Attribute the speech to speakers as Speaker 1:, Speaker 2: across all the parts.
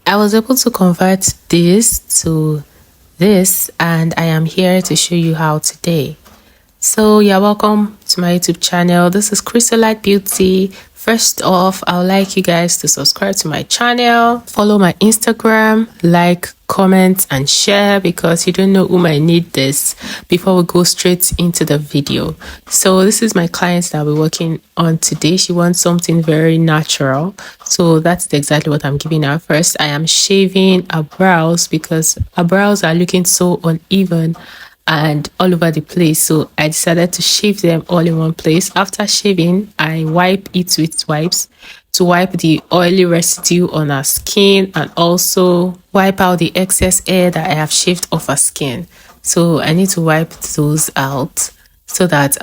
Speaker 1: I was able to convert this to this, and I am here to show you how today. So you're welcome to my YouTube channel. This is Crystalite Beauty. First off, I would like you guys to subscribe to my channel, follow my Instagram, like, comment, and share, because you don't know who might need this. Before we go straight into the video, so this is my client that we're working on today. She wants something very natural, so that's exactly what I'm giving her. First, I am shaving her brows because her brows are looking so uneven and all over the place, so I decided to shave them all in one place. After shaving, I wipe it with wipes to wipe the oily residue on her skin and also wipe out the excess hair that I have shaved off her skin. So I need to wipe those out so that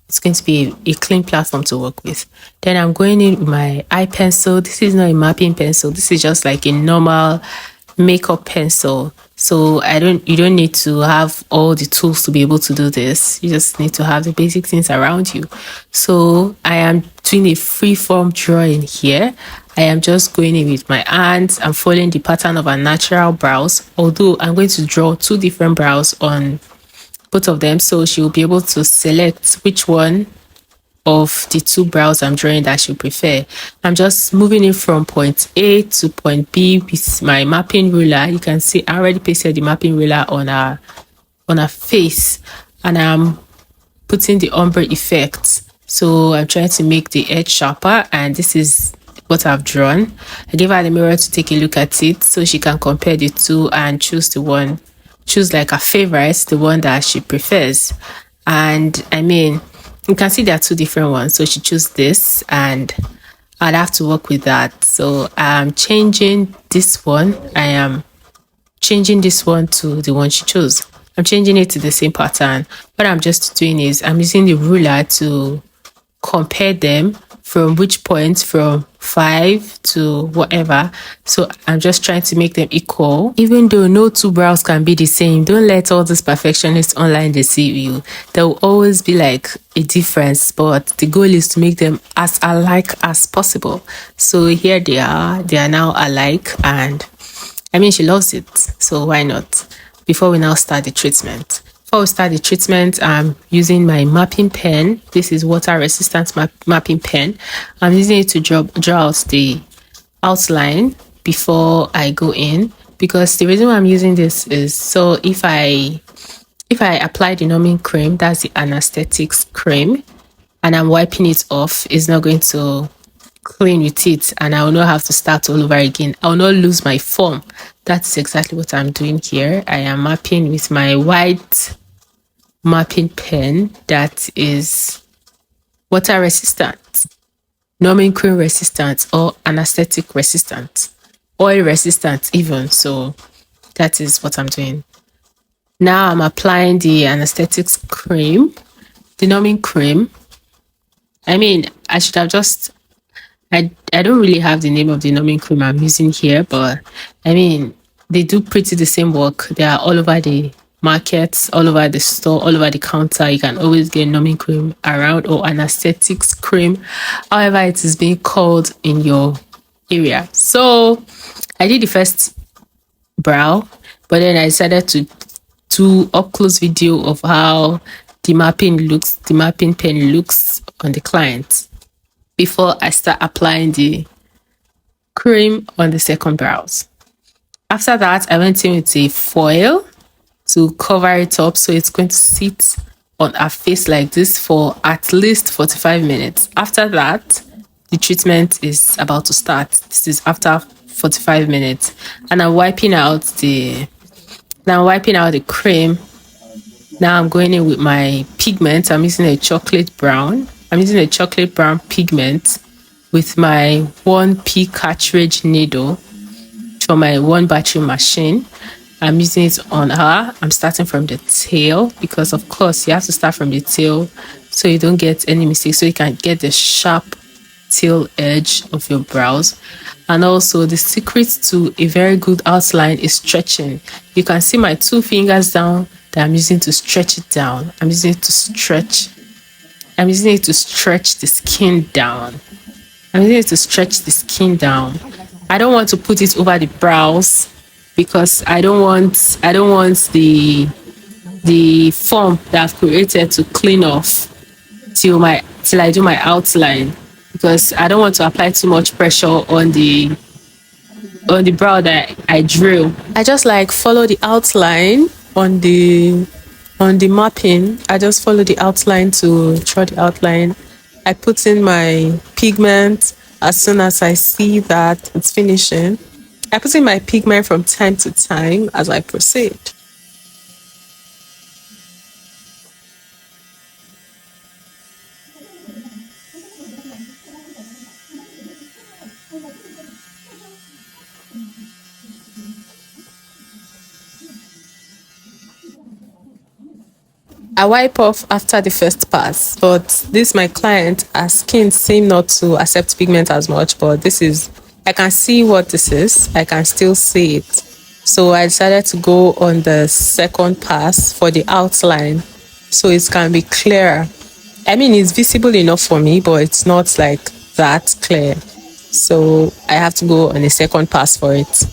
Speaker 1: it's going to be a clean platform to work with. Then I'm going in with my eye pencil. This is not a mapping pencil, this is just like a normal makeup pencil. So you don't need to have all the tools to be able to do this. You just need to have the basic things around you. So I am doing a free form drawing here. I am just going in with my hands and following the pattern of a natural brows, although I'm going to draw two different brows on both of them, so she will be able to select which one of the two brows I'm drawing that she prefer. I'm just moving it from point A to point B with my mapping ruler. You can see I already pasted the mapping ruler on her face, and I'm putting the ombre effect. So I'm trying to make the edge sharper, and this is what I've drawn. I gave her the mirror to take a look at it so she can compare the two and choose like a favorite, the one that she prefers. And I mean, you can see there are two different ones, so she chose this and I'd have to work with that. So I'm changing this one. I am changing this one to the one she chose. I'm changing it to the same pattern. What I'm just doing is I'm using the ruler to compare them from which point, from 5 to whatever. So I'm just trying to make them equal, even though no two brows can be the same. Don't let all these perfectionists online deceive you. There will always be like a difference, but the goal is to make them as alike as possible. So here they are now alike, and I mean, she loves it, so why not? Before we now start the treatment, I'm using my mapping pen. This is water resistant mapping pen. I'm using it to draw out the outline before I go in, because the reason why I'm using this is so if I apply the numbing cream, that's the anesthetics cream, and I'm wiping it off, it's not going to clean with it, and I will not have to start all over again. I will not lose my form. That's exactly what I'm doing here. I am mapping with my white mapping pen that is water resistant, numbing cream resistant, or anesthetic resistant, oil resistant even. So that is what I'm doing. Now I'm applying the anesthetics cream, the numbing cream. I mean, I should have just I don't really have the name of the numbing cream I'm using here, but I mean, they do pretty the same work. They are all over the markets, all over the store, all over the counter. You can always get numbing cream around, or anesthetics cream, however it is being called in your area. So I did the first brow, but then I decided to do up close video of how the mapping pen looks on the client before I start applying the cream on the second brows. After that, I went in with a foil to cover it up, so it's going to sit on her face like this for at least 45 minutes. After that, the treatment is about to start. This is after 45 minutes, and I'm wiping out the cream. Now I'm going in with my pigment. I'm using a chocolate brown pigment with my 1P cartridge needle from my 1 battery machine. I'm using it on her. I'm starting from the tail, because of course you have to start from the tail so you don't get any mistakes, so you can get the sharp tail edge of your brows. And also, the secret to a very good outline is stretching. You can see my 2 fingers down that I'm using to stretch it down. I'm using it to stretch the skin down. I don't want to put it over the brows because I don't want the form that I've created to clean off till I do my outline, because I don't want to apply too much pressure on the brow that I drew. I just like follow the outline on the mapping. I just follow the outline to draw the outline. I put in my pigment as soon as I see that it's finishing. I put in my pigment from time to time as I proceed. I wipe off after the first pass, but this my client, her skin seem not to accept pigment as much, but this is, I can see what this is. I can still see it. So I decided to go on the second pass for the outline so it can be clearer. I mean, it's visible enough for me, but it's not like that clear. So I have to go on a second pass for it.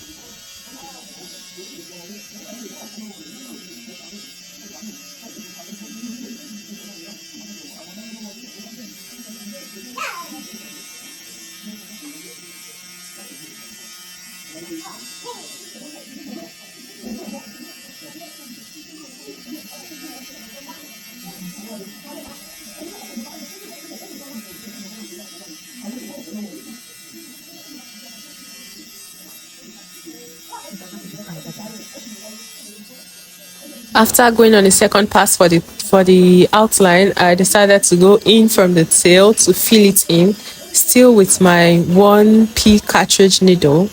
Speaker 1: After going on the second pass for the outline, I decided to go in from the tail to fill it in, still with my 1P cartridge needle.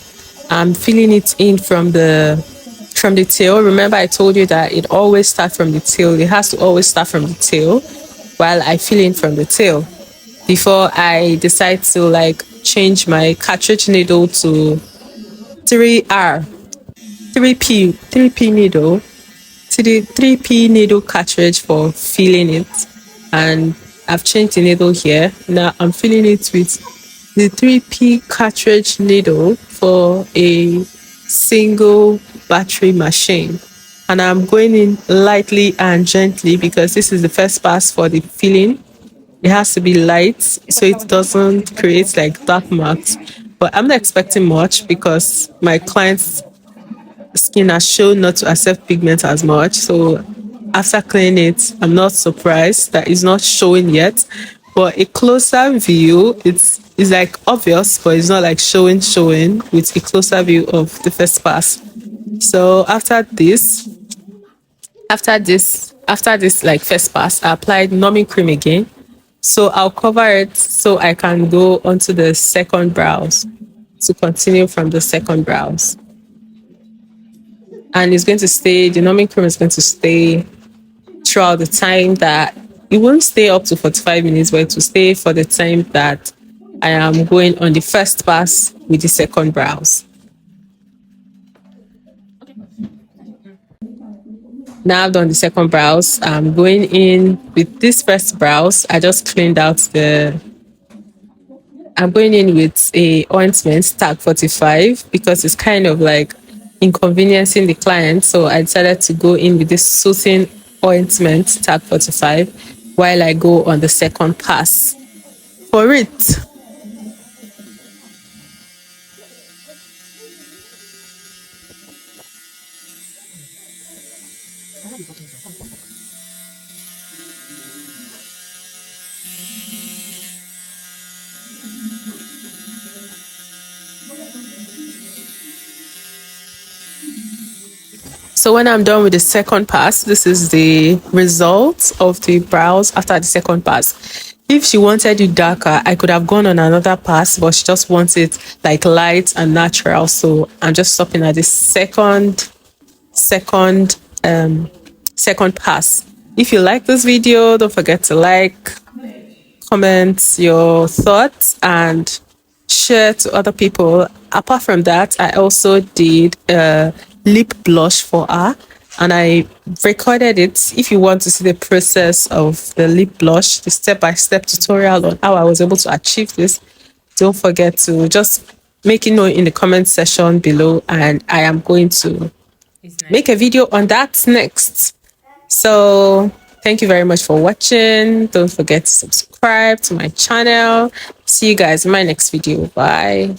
Speaker 1: I'm filling it in from the tail. Remember, I told you that it always starts from the tail. It has to always start from the tail while I fill in from the tail before I decide to like change my cartridge needle to 3R, 3P needle, to the 3P needle cartridge for filling it. And I've changed the needle here. Now I'm filling it with the 3P cartridge needle for a single battery machine. And I'm going in lightly and gently because this is the first pass for the filling. It has to be light so it doesn't create like dark marks. But I'm not expecting much because my client's skin has shown not to accept pigment as much. So after cleaning it, I'm not surprised that it's not showing yet. But a closer view, it's like obvious, but it's not like showing with a closer view of the first pass. So after this like first pass, I applied numbing cream again. So I'll cover it so I can go onto the second brows to continue from the second brows. And it's going to stay, the numbing cream is going to stay throughout the time that, it won't stay up to 45 minutes, but it will stay for the time that I am going on the first pass with the second brows. Now I've done the second brows. I'm going in with this first brows. I just cleaned out I'm going in with a ointment tag 45 because it's kind of like inconveniencing the client. So I decided to go in with this soothing ointment tag 45 while I go on the second pass for it. So when I'm done with the second pass, this is the result of the brows after the second pass. If she wanted it darker, I could have gone on another pass, but she just wants it like light and natural. So I'm just stopping at the second pass. If you like this video, don't forget to like, comment your thoughts, and share to other people. Apart from that, I also did a lip blush for her and I recorded it. If you want to see the process of the lip blush, the step-by-step tutorial on how I was able to achieve this, don't forget to just make it know in the comment section below, and I am going to make a video on that next. So thank you very much for watching. Don't forget to subscribe to my channel. See you guys in my next video. Bye.